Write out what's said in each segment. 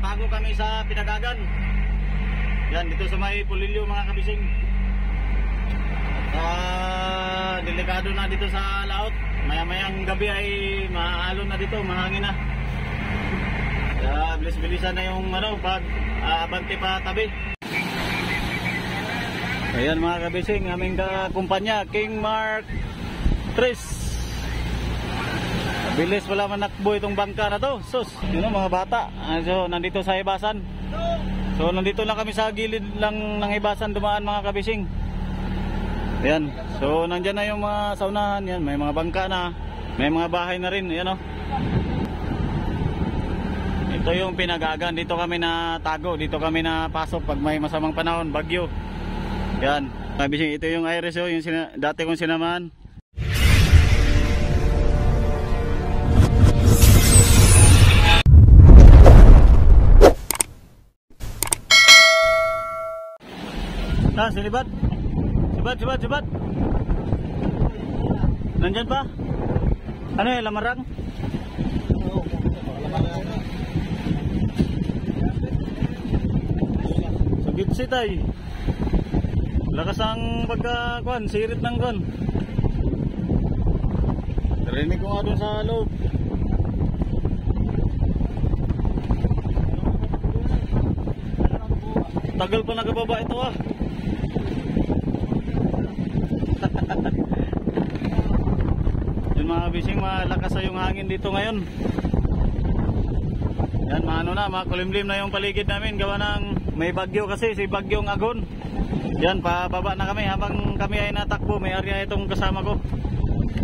natago kami sa Pinagagan. Yan, dito sa may Pulilyo mga kabising. Delikado na dito sa laot. Maya-mayang gabi ay maaalon na dito, mahangin na. Kaya bilis-bilisan na yung pag abante pa tabi. Ayan mga kabising, aming kumpanya, King Mark 3. Bilis wala manakbo itong bangka na to. Sus, yun o mga bata. So, nandito sa Ibasan. So, nandito lang kami sa gilid lang ng Ibasan dumaan mga kabising. Ayan. So, nandyan na yung mga saunahan. Yan, may mga bangka na. May mga bahay na rin. Ayan o. Ito yung Pinagagan. Dito kami na tago. Dito kami na pasok pag may masamang panahon. Bagyo. Yan. Kabising, ito yung Iris o. Yung dati kong sinamahan. Silibat. Sibat. Nandyan pa? Ano yung lamarang? Sa gitsit ay. Lakas ang pagkakuan, sirit ng kuan. Narinig ko nga dun sa loob. Tagal pa nagababa ito ah. Yun mga kabising, malakas na yung hangin dito ngayon. Yan, makulimlim na yung paligid namin. Gawa ng may bagyo kasi, si Bagyong Agon. Yan, pababa na kami. Habang kami ay natakbo, may area itong kasama ko.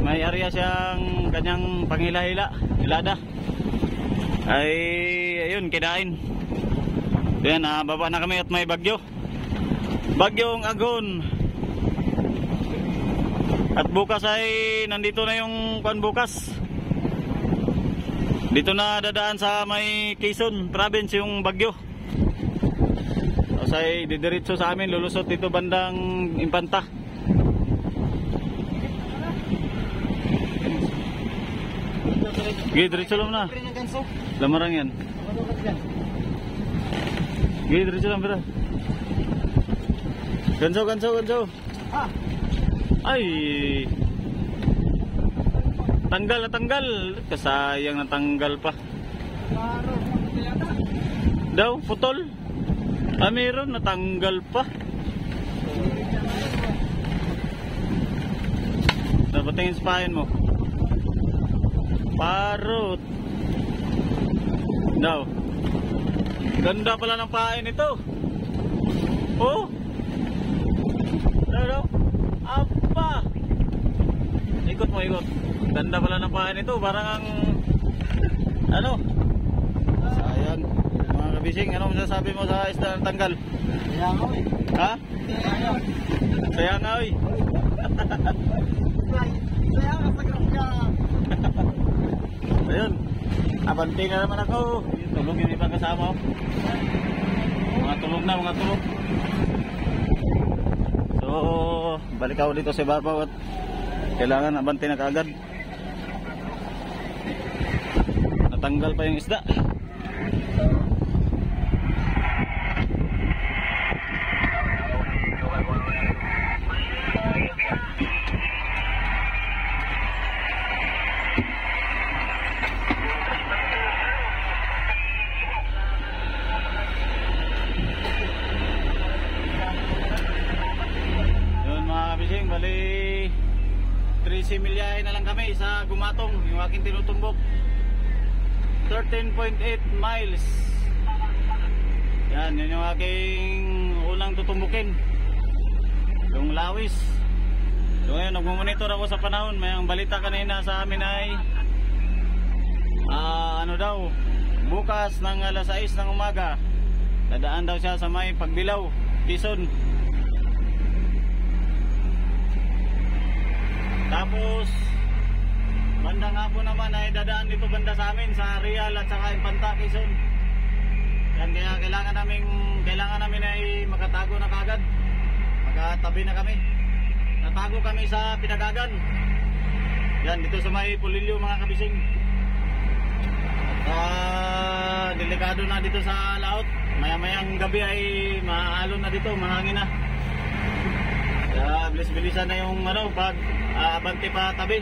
May area siyang kanyang pangilahila, hilada. Ay, ayun, kinain. Yan, baba na kami at may bagyo. Bagyong Agon. At bukas ay nandito na yung kuan bukas. Dito na dadaan sa may Quezon province yung bagyo. Tapos ay didiretso sa amin, lulusot dito bandang Impanta. Diretso lang na. Lamarang yan. Diretso lang bro. Ganso. Ay, tanggal. Kasayang natanggal pa. Daw, putol. Meron, natanggal pa. Napatingin sa pahin mo. Parot. Daw. Ganda pala ng pahin ito. Oh. Daw. Apa? Ikot mo. Ganda pala ng pahin ito. Parang ang sayang. Mga kabising, ano masasabi mo sa isda ng tanggal? Sayang nga eh. Ha? Sayang nga eh. Sayang nga sa grafya. Ayun. Abante na naman ako. Tulog yung ibang kasama ko. Mga tulog. So, balik ako dito sa ibabaw at kailangan abante na kaagad. Natanggal pa yung isda. Bali 13 milyahe na lang kami sa Gumatong, yung aking tinutumbok. 13.8 miles. Yan, yun yung aking unang tutumbukin, yung Lawis. So ngayon, nagmumonitor ako sa panahon. May ang balita kanina sa amin ay bukas ng alas 6 ng umaga dadaan daw siya sa may Pagbilao, Quezon. Tapos bandang hapon naman ay dadaan dito banda sa amin sa Real at saka Impanta, Quezon. Yan, kaya kailangan namin ay makatago na kagad. Magkatabi na kami. Natago kami sa Pinagagan. Yan, dito sa may Pulilyo mga kabising. delikado na dito sa laot. Maya-mayang gabi ay maaalon na dito, mahangin na. Kaya bilis-bilisan na yung pag abante pa tabi.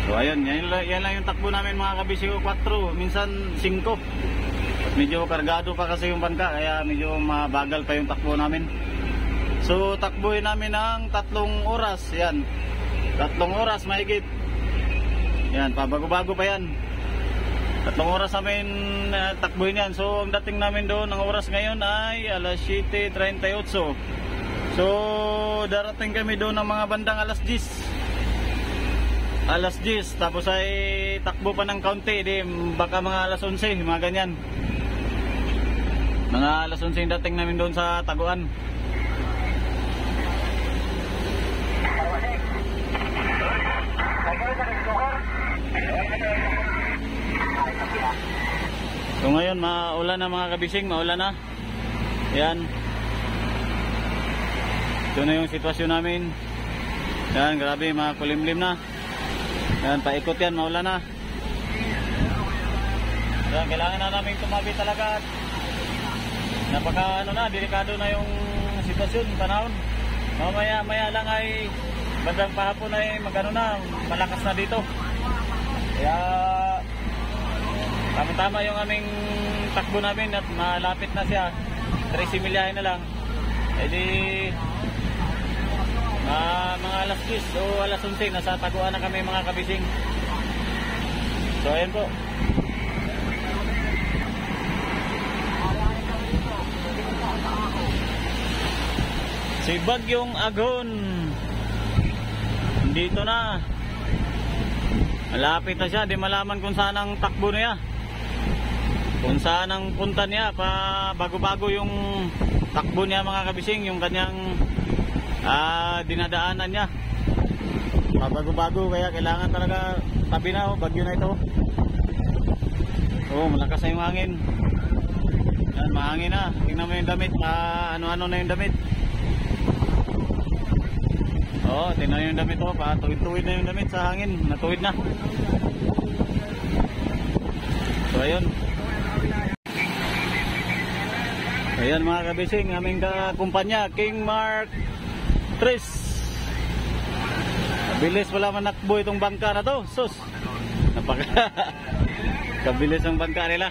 So ayun, yan lang yung takbo namin mga kabisyo, 4, minsan 5. At medyo kargado pa kasi yung bangka, kaya medyo mabagal pa yung takbo namin. So takbuhin namin ng 3 oras, yan. 3 oras mahigit. Yan, pabago-bago pa yan. 3 oras namin takbuhin yan. So ang dating namin doon, ang oras ngayon ay alas 7:38. So darating kami doon ng mga bandang alas 10. Alas 10, tapos ay takbo pa ng kaunti, di baka mga alas 11, mga ganyan. Mga alas 11 yung dating namin doon sa Taguan. So ngayon maulan na mga kabising, maulan na. Yan. Ito na yung sitwasyon namin. Yan, grabe, mga kulimlim na. Yan, paikot yan, maulan na. Yan, kailangan na namin tumabi talaga. Napaka delikado na yung sitwasyon, panahon. Maya lang ay bandang pahapon ay malakas na dito. Kaya tama-tama yung aming takbo namin at malapit na siya. 13 milyahe na lang. E di mga alas 10 o alas 11 nasa Taguan na kami mga kabising. So ayan po. Si Bagyong Agon dito na. Malapit na siya, di malaman kung saan ang takbo niya. Kung saan ang punta niya, pa bago-bago yung takbo niya mga kabising, yung kanyang dinadaanan niya. Bago-bago, kaya kailangan talaga tabi na, bagyo na ito. Malakas na yung hangin. Yan, mahangin na. Tingnan mo yung damit, ano-ano na yung damit. Tingnan yung damit, tuwid-tuwid na yung damit sa hangin, natuwid na. So ayun. Ayan mga kabising, aming kumpanya, King Mark 3. Bilis wala man nakbo itong bangka na to. Sus, kabilis ang bangka nila.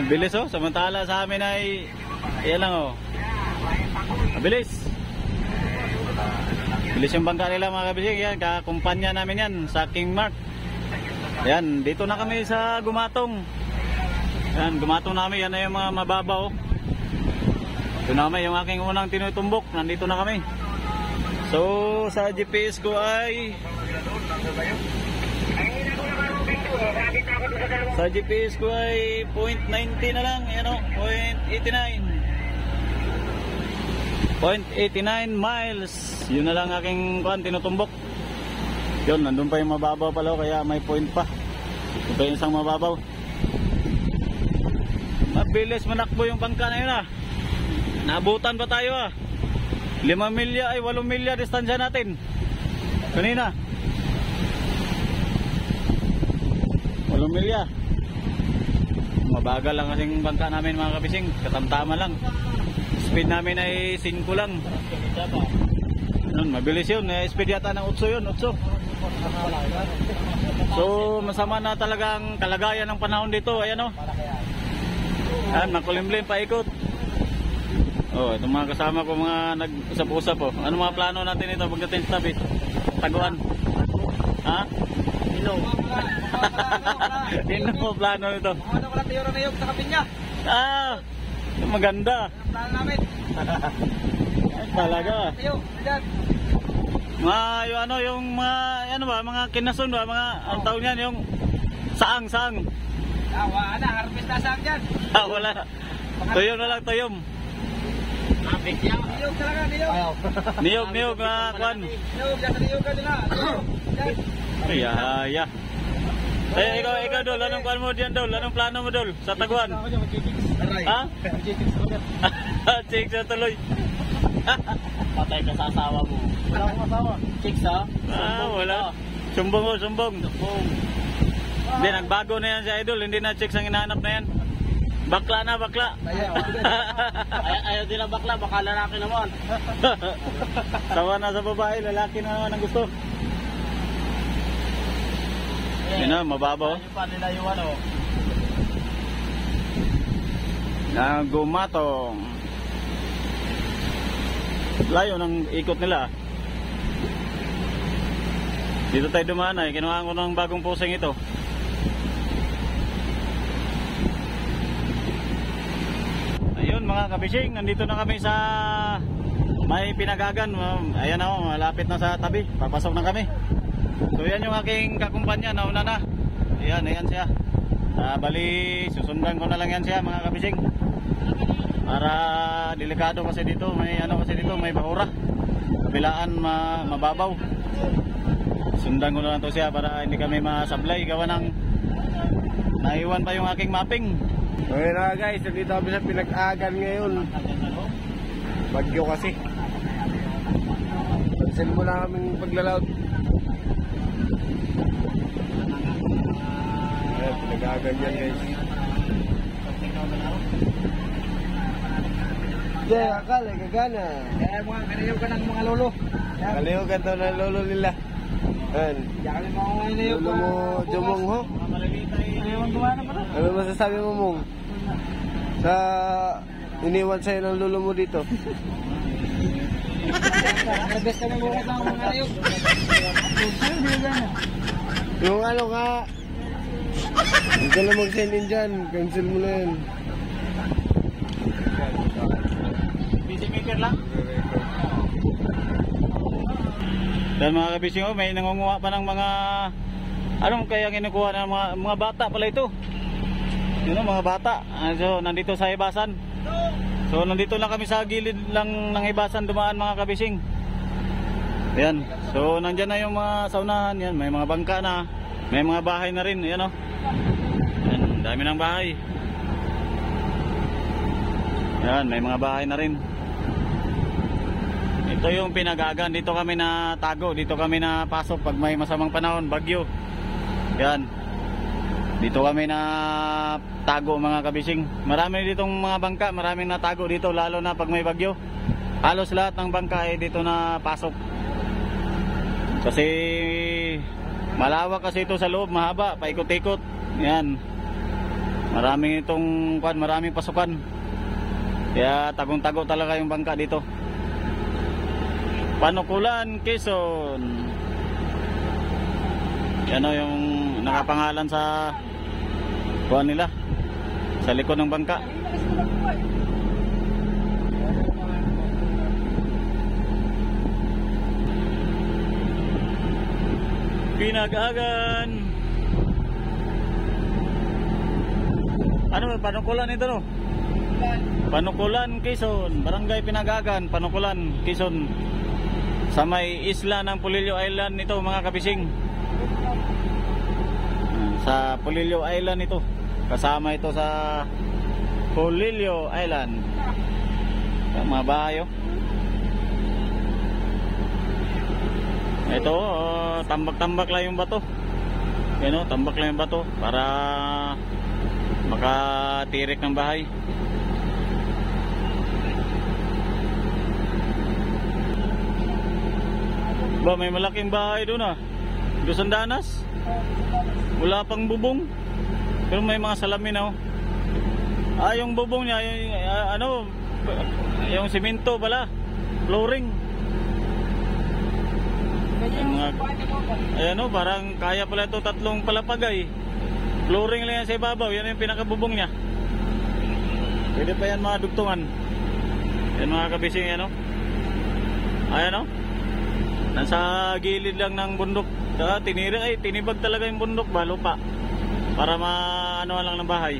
Bilis samantala sa amin ay ayan lang bilis. Bilis yung bangka nila mga kabising. Yan, kakumpanya namin yan sa King Mark. Yan, dito na kami sa Gumatong. Yan, Gumatong namin. Yan na yung mga mababaw. Ito naman yung aking unang tinutumbok. Nandito na kami. So sa GPS ko ay .90 na lang. Yan 0.89 miles. Yun na lang aking tinutumbok. Yun, nandun pa yung mababaw pala, kaya may point pa. Ito yung isang mababaw. Mabilis manakbo yung bangka na yun Naabutan pa tayo 5 milya ay 8 milya distansya natin kanina. 8 milya. Mabagal lang kasing bangka namin mga kabising. Katamtama lang. Speed namin ay 5 lang. Mabilis yun. Speed yata ng 8 yun. 8. So masama na talagang kalagayan ng panahon dito. Ayan Yan, makulimlim paikot. Itong mga kasama ko mga nag-usap-usap Ano mga plano natin ito pagdating sa tabi? Taguan. Ino mo plano nito? Ano ko lang tiyoro na yung sa kapinya. Maganda. Ang plano namin. Talaga. Yung mga kinason ba? Ang tawag niyan, yung saang. Wala na, harvest na saang dyan. Wala. Tuyom na lang, tuyom. Niyog talaga, niyog. Niyog, kwan. Niyog, niyog ka nila. Iya. Ikaw Dol, anong kwan mo diyan Dol? Anong plano mo Dol sa Taguan? Chicks sa tuloy. Patay ka sa asawa mo. Wala akong asawa. Chicks wala. Sumbong. Hindi, nagbago na yan si Idol. Hindi na chicks ang hinahanap na yan. Bakla na, bakla. Ayaw din ang bakla, baka lalaki naman. Tawa na sa babae, lalaki na naman ang gusto. Yan na, mababaw. Yung pa nila yung ano. Nagumatong. Layo ng ikot nila. Dito tayo dumaan ay kinuha ko ng bagong pusing ito. Ayun mga kabising, nandito na kami sa may Pinagagan. Ayan ako, malapit na sa tabi. Papasok na kami. So yan yung aking kakumpanya, nauna na. Ayan siya. Bali, susundan ko na lang yan siya mga kabising. Para delikado kasi dito, may may bahura. Kabilaan mababaw. Sundan ko na lang to siya para hindi kami masablay. Gawa ng naiwan pa yung aking mapping. Okay na guys, nandito kami sa Pinagagan ngayon. Bagyo kasi. Cancel mo na kaming paglalaot. Ayan, Pinagagan yan guys. Yeah, akala, gagana. Kaya mga kaniyo ka ng mga lolo. Kaliho ka to ng lolo nila. Ayan. Kaya mga kaniyo Lolo mo, Jomong ho. Ayaw gumana pa na. Ano masasabi mo mong? Sa iniwan sa'yo ng lolo mo dito. Nabes kami bukas ng mga kaniyo. Yung ano nga, hindi ka na mag-send in dyan. Cancel mo na yan. Busy maker lang. Dan mga kabising, may nangunguha pa ng mga anong kaya kinukuha ng mga bata pala ito. Yun o, mga bata. So nandito sa Ibasan. So nandito lang kami sa gilid lang ng Ibasan dumaan mga kabising. Ayan. So nandyan na yung mga saunahan. Yan, may mga bangka na. May mga bahay na rin. Ayan o. Ayan, dami ng bahay. Ayan, may mga bahay na rin. Ito yung Pinagagan. Dito kami na tago. Dito kami na pasok pag may masamang panahon, bagyo. Yan. Dito kami na tago mga kabising. Marami ditong mga bangka. Maraming natago dito lalo na pag may bagyo. Halos lahat ng bangka ay dito na pasok. Kasi malawak kasi ito sa loob. Mahaba. Paikot-ikot. Yan. Maraming maraming pasukan. Kaya tagong-tago talaga yung bangka dito. Panukulan, Quezon. Yan o yung nakapangalan sa kuha nila. Sa likod ng bangka. Pinagagan. Ano ba? Panukulan ito no? Panukulan, Quezon. Barangay Pinagagan, Panukulan, Quezon. Sa may isla ng Polillo Island ito mga kabising. Sa Polillo Island ito. Kasama ito sa Polillo Island. Mga bahay oh. Ito tambak-tambak lang yung bato. Yan oh, tambak lang yung bato para makatirik ng bahay. Ba, may malaking bahay doon ah. Doon sa Danas. Wala pang bubong. Pero may mga salamin oh. Yung bubong niya, yung simento pala. Flooring. Ayan oh, parang kaya pala ito 3 palapagay. Flooring lang yan sa ibabaw. Yan yung pinakabubong niya. Pwede pa yan mga dugtungan. Yan mga kabising yan oh. Ayan oh. Nasa gilid lang ng bundok. Tinibag talaga yung bundok ba, lupa. Para maano lang ng bahay.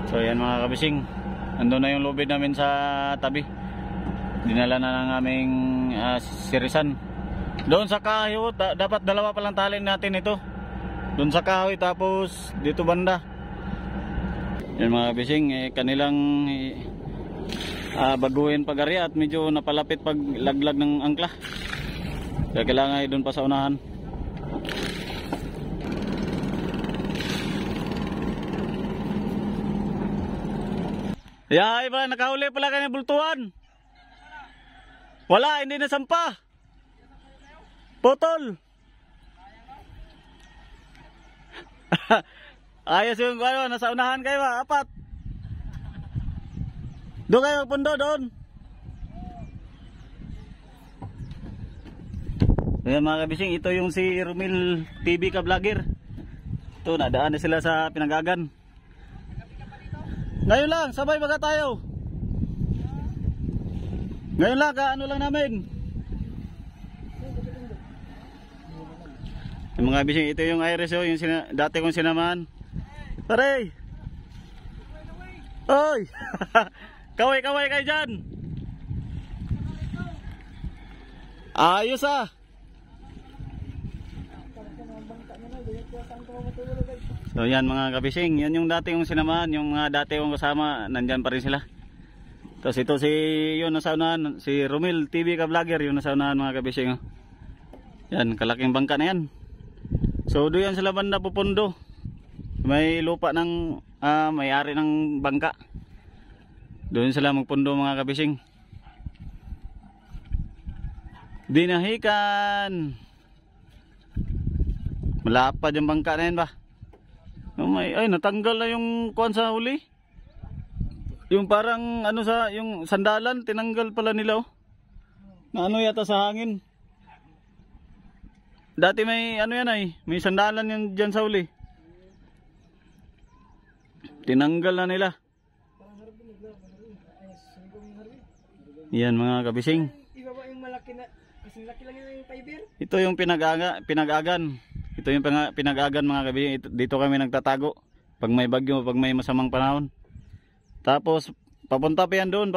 So yan mga kabising. Nandun na yung lubid namin sa tabi. Dinala na ng aming sirisan. Doon sa kahoy, dapat 2 palang tali natin ito. Doon sa kahoy tapos dito banda. Yan mga kabising, kanilang baguhin pag-ari at medyo napalapit pag laglag ng angkla. Kaya kailangan ay doon pa sa unahan. Yahay ba, nakahuli pala kayo ng bultuhan. Wala, hindi na sampa. Putol. Ayos yung ano, nasa unahan kayo ba? Apat. Doon kayo magpundo doon. Ayan mga kabising, ito yung si Romil TV ka vlogger. Ito, nadaan na sila sa Pinagagan. Ngayon lang, sabay baga tayo. Ngayon lang, ano lang namin. Yung mga kabising, ito yung Iris, oh, yung dati kong sinamahan. Pare! Oy! Kaway-kaway kayo dyan! Ayos ah! So yan mga kabising, yan yung dati kong sinamahan, yung mga dati kong kasama, nandyan pa rin sila. Tapos ito si yun nasa unahan, si Romil TV ka vlogger, yung nasa unahan mga kabising. Yan, kalaking bangka na yan. So doon yan sila banda pupundo. May lupa ng may-ari ng bangka. Doon sila magpundo mga kabising. Dinahikan. Malapad yung bangka na yan ba? Oh ay natanggal na yung kuwan sa huli. Yung parang ano sa yung sandalan tinanggal pala nila oh. Na ano yata sa hangin. Dati may ano yan ay, may sandalan yan diyan sa huli. Tinanggal na nila. Yan mga kabising. Ibaba yung malaki na, kasi laki lang yung fiber. Ito yung pinag-agan. Ito yung pinag-agan mga kabising. Dito kami nagtatago. Pag may bagyo, pag may masamang panahon. Tapos papunta pa yan doon,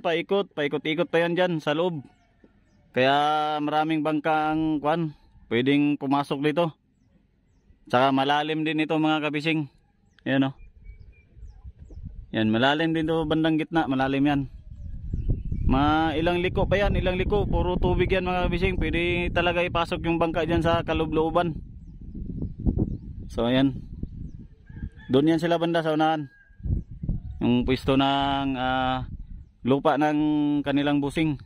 paikot-ikot pa yan dyan sa loob. Kaya maraming bangka ang kwan, pwedeng pumasok dito. Tsaka malalim din ito mga kabising. Yan o. Yan, malalim din ito bandang gitna, malalim yan. Ilang liko pa yan, puro tubig yan mga kabising. Pwede talaga ipasok yung bangka dyan sa kaloob-looban. So ayan, doon yan sila banda sa unahan. Yung pwesto ng lupa ng kanilang busing.